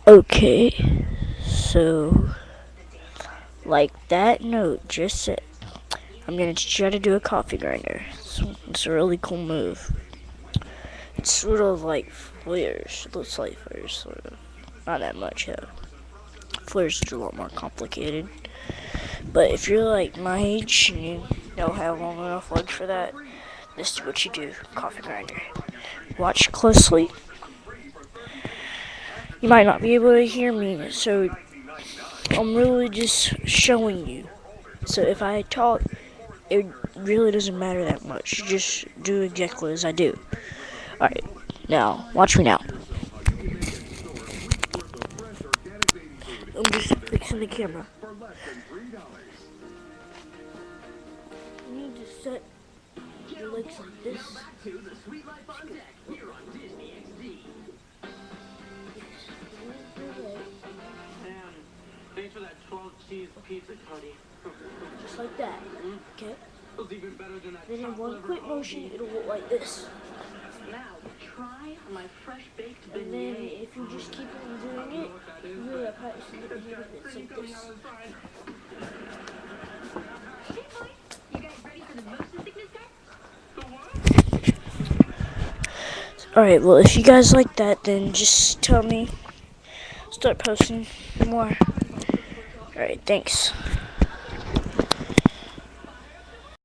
Okay, so like that note just said, I'm gonna try to do a coffee grinder. It's a really cool move. It's sort of like flares. It looks like flares, sort of. Not that much, though. Flares are a lot more complicated. But if you're like my age and you don't have long enough legs for that, this is what you do. Coffee grinder. Watch closely. You might not be able to hear me, so I'm really just showing you. So if I talk, it really doesn't matter that much. Just do exactly as I do. Alright, now, watch me now. I'm just fixing the camera. You need to set your legs like this. Thanks for that 12-cheese pizza, Cody. Just like that, okay? Then in one quick motion, it'll look like this. Now, try my fresh-baked beignet. And then if you just keep on doing it, you really practice and get the hang of it. It's like this. Hey boys, you guys ready for the motion sickness test? Alright, well if you guys like that, then just tell me. Start posting more. Alright, thanks.